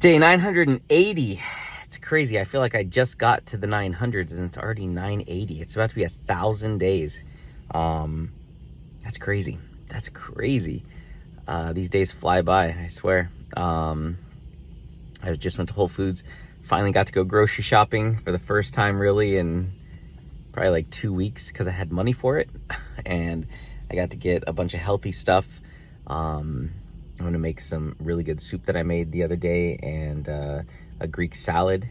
Day 980. It's crazy. I feel like I just got to the 900s and it's already 980. It's about to be 1,000 days. That's crazy. That's crazy. These days fly by, I swear. I just went to Whole Foods. Finally got to go grocery shopping for the first time really in probably like 2 weeks because I had money for it. And I got to get a bunch of healthy stuff. I'm gonna make some really good soup that I made the other day and a Greek salad,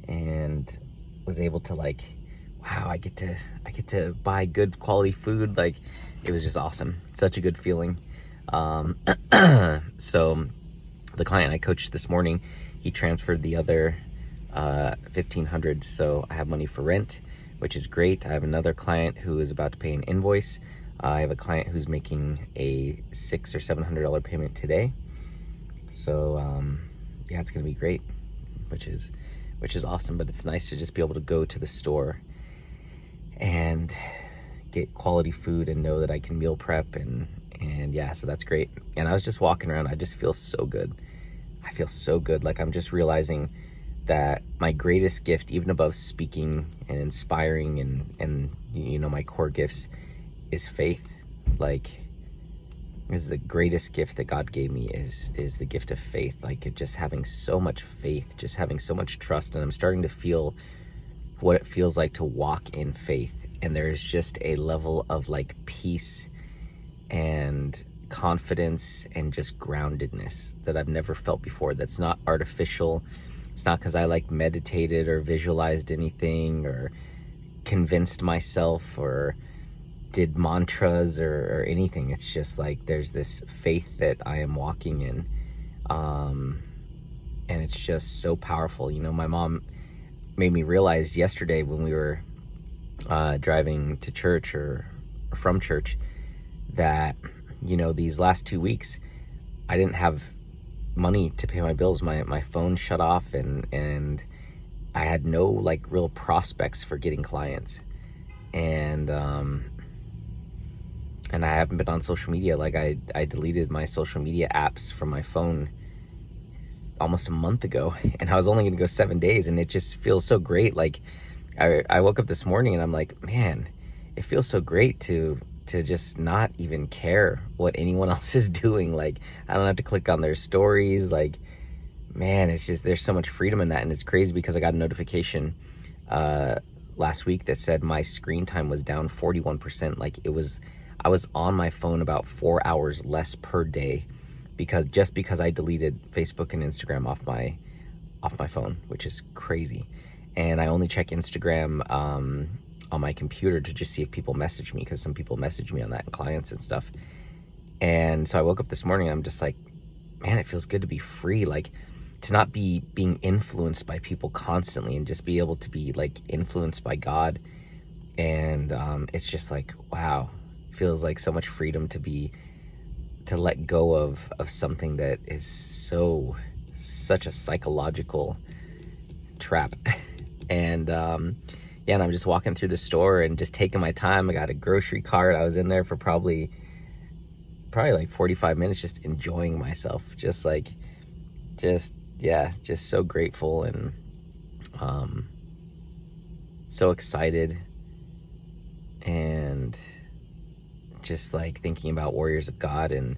and was able to wow, I get to buy good quality food. Like, it was just awesome. Such a good feeling. So the client I coached this morning, he transferred the other $1,500, so I have money for rent, which is great. I have another client who is about to pay an invoice. I have a client who's making a $600 or $700 payment today. So yeah, it's gonna be great, which is awesome. But it's nice to just be able to go to the store and get quality food and know that I can meal prep and yeah, so that's great. And I was just walking around, I just feel so good. I feel so good. Like, I'm just realizing that my greatest gift, even above speaking and inspiring and you know, my core gifts, is faith. Like, is the greatest gift that God gave me is the gift of faith. Like, just having so much faith, just having so much trust. And I'm starting to feel what it feels like to walk in faith. And there's just a level of like peace and confidence and just groundedness that I've never felt before. That's not artificial. It's not because I like meditated or visualized anything or convinced myself or did mantras or anything. It's just like there's this faith that I am walking in, and it's just so powerful. You know, my mom made me realize yesterday when we were driving to church or from church that, you know, these last 2 weeks I didn't have money to pay my bills. My phone shut off and I had no like real prospects for getting clients, and I haven't been on social media. Like, I deleted my social media apps from my phone almost a month ago, and I was only gonna go 7 days, and it just feels so great. Like, I woke up this morning and I'm like, man, it feels so great to just not even care what anyone else is doing. Like, I don't have to click on their stories. Like, man, it's just, there's so much freedom in that. And it's crazy because I got a notification last week that said my screen time was down 41%. Like, I was on my phone about 4 hours less per day because I deleted Facebook and Instagram off my phone, which is crazy. And I only check Instagram on my computer to just see if people message me, because some people message me on that, and clients and stuff. And so I woke up this morning and I'm just like, man, it feels good to be free. Like, to not be being influenced by people constantly, and just be able to be like influenced by God. And it's just like, wow, feels like so much freedom to let go of something that is such a psychological trap. And yeah, and I'm just walking through the store and just taking my time. I got a grocery cart. I was in there for probably like 45 minutes, just enjoying myself. Just so grateful and so excited, and just like thinking about Warriors of God and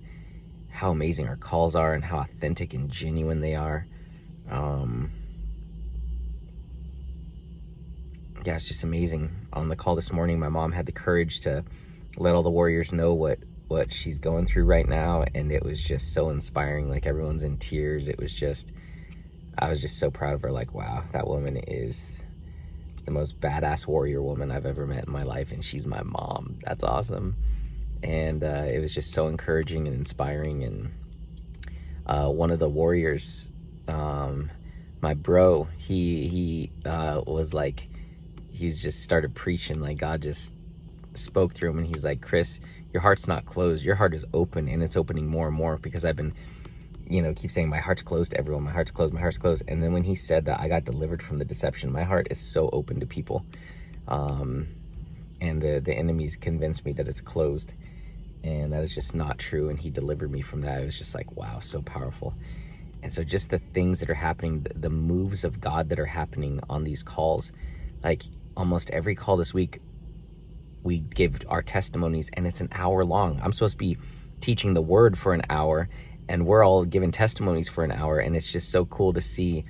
how amazing our calls are and how authentic and genuine they are. Yeah, it's just amazing. On the call this morning, my mom had the courage to let all the warriors know what she's going through right now, and it was just so inspiring. Like, everyone's in tears. It was just, I was just so proud of her. Like, wow, that woman is the most badass warrior woman I've ever met in my life, and she's my mom. That's awesome. And it was just so encouraging and inspiring. And one of the warriors, my bro, he was like, he's just started preaching. Like, God just spoke through him, and he's like, Chris, your heart's not closed. Your heart is open, and it's opening more and more, because I've been, you know, keep saying my heart's closed to everyone. My heart's closed. My heart's closed. And then when he said that, I got delivered from the deception. My heart is so open to people. And the enemies convinced me that it's closed, and that is just not true. And he delivered me from that. It was just like, wow, so powerful. And so just the things that are happening, the moves of God that are happening on these calls, like almost every call this week, we give our testimonies and it's an hour long. I'm supposed to be teaching the word for an hour and we're all giving testimonies for an hour. And it's just so cool to see,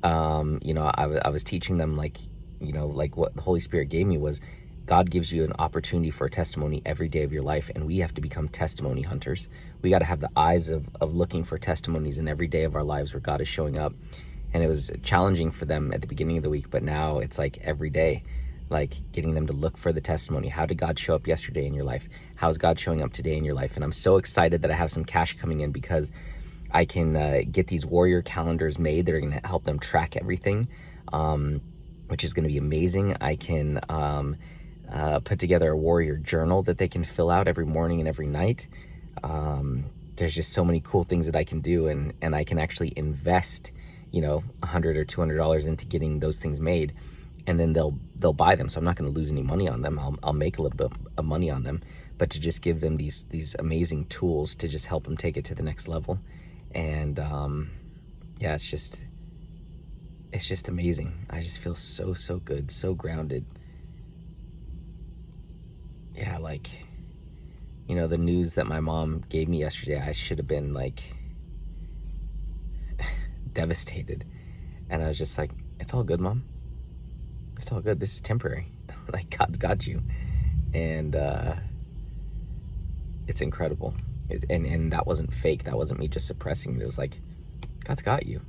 I was teaching them like what the Holy Spirit gave me was God gives you an opportunity for a testimony every day of your life, and we have to become testimony hunters. We got to have the eyes of looking for testimonies in every day of our lives where God is showing up. And it was challenging for them at the beginning of the week, but now it's like every day, like getting them to look for the testimony. How did God show up yesterday in your life? How's God showing up today in your life? And I'm so excited that I have some cash coming in because I can get these warrior calendars made that are going to help them track everything, which is going to be amazing. I can put together a warrior journal that they can fill out every morning and every night. There's just so many cool things that I can do, and I can actually invest, $100 or $200 into getting those things made, and then they'll buy them. So I'm not going to lose any money on them. I'll make a little bit of money on them, but to just give them these amazing tools to just help them take it to the next level. And it's just amazing. I just feel so good, so grounded. Yeah, the news that my mom gave me yesterday, I should have been like devastated. And I was just like, it's all good, Mom. It's all good. This is temporary. Like, God's got you. And it's incredible. And that wasn't fake. That wasn't me just suppressing it. It was like, God's got you.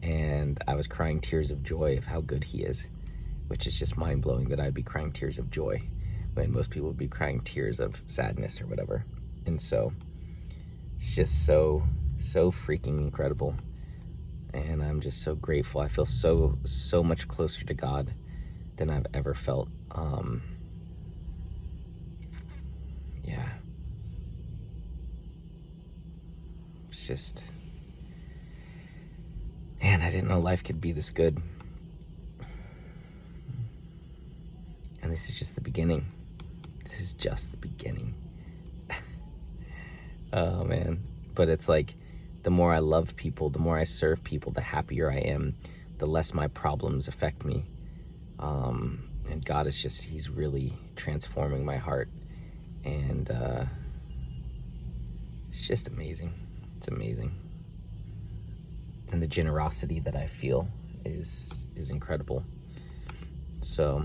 And I was crying tears of joy of how good he is, which is just mind-blowing that I'd be crying tears of joy when most people would be crying tears of sadness or whatever. And so it's just so freaking incredible. And I'm just so grateful. I feel so much closer to God than I've ever felt. It's just, man, I didn't know life could be this good. And this is just the beginning. This is just the beginning. Oh, man. But it's like, the more I love people, the more I serve people, the happier I am, the less my problems affect me. And God is just, he's really transforming my heart. And it's just amazing. It's amazing. And the generosity that I feel is incredible. So,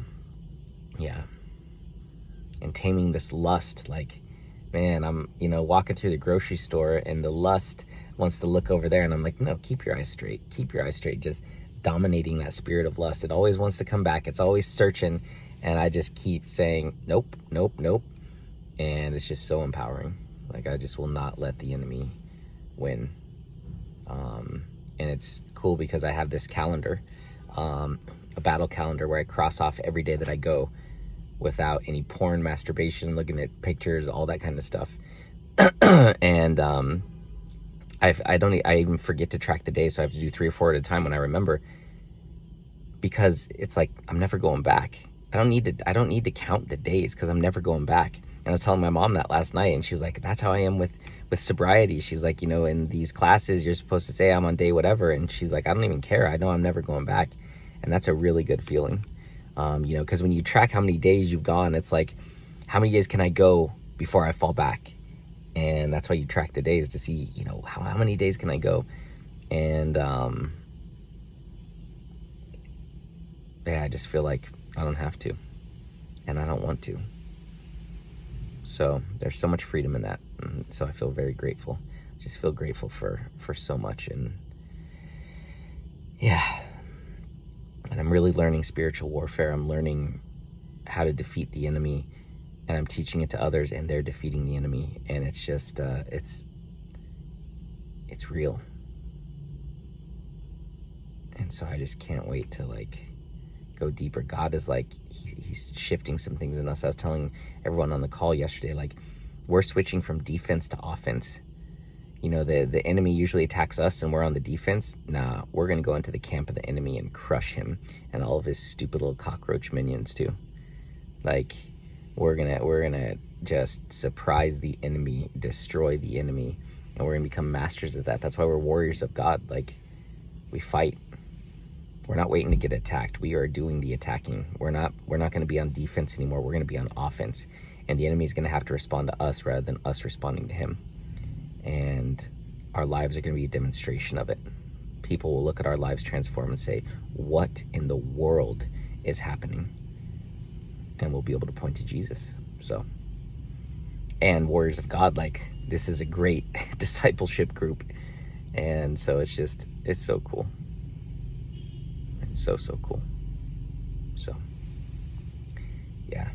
yeah. And taming this lust, like, man, I'm, walking through the grocery store and the lust wants to look over there, and I'm like, no, keep your eyes straight. Keep your eyes straight. Just dominating that spirit of lust. It always wants to come back. It's always searching. And I just keep saying, nope, nope, nope. And it's just so empowering. Like, I just will not let the enemy win. And it's cool because I have this calendar, a battle calendar where I cross off every day that I go without any porn, masturbation, looking at pictures, all that kind of stuff. And I even forget to track the days, so I have to do 3 or 4 at a time when I remember, because it's like, I'm never going back. I don't need to count the days because I'm never going back. And I was telling my mom that last night, and she was like, that's how I am with sobriety. She's like, in these classes, you're supposed to say I'm on day whatever. And she's like, I don't even care. I know I'm never going back. And that's a really good feeling. Because when you track how many days you've gone, it's like, how many days can I go before I fall back? And that's why you track the days to see, how many days can I go? And I just feel like I don't have to, and I don't want to. So there's so much freedom in that. And so I feel very grateful. I just feel grateful for so much. And yeah. And I'm really learning spiritual warfare. I'm learning how to defeat the enemy, and I'm teaching it to others, and they're defeating the enemy. And it's just, it's real. And so I just can't wait to go deeper. God is he's shifting some things in us. I was telling everyone on the call yesterday, we're switching from defense to offense. The enemy usually attacks us and we're on the defense. Nah, we're going to go into the camp of the enemy and crush him and all of his stupid little cockroach minions too. We're going to just surprise the enemy, destroy the enemy, and we're going to become masters of that. That's why we're warriors of God. Like, we fight. We're not waiting to get attacked. We are doing the attacking. We're not going to be on defense anymore. We're going to be on offense. And the enemy is going to have to respond to us rather than us responding to him. And our lives are going to be a demonstration of it. People will look at our lives transform and say, what in the world is happening? And we'll be able to point to Jesus. So, and Warriors of God, like, this is a great discipleship group. And so it's so cool. It's so cool. So, yeah.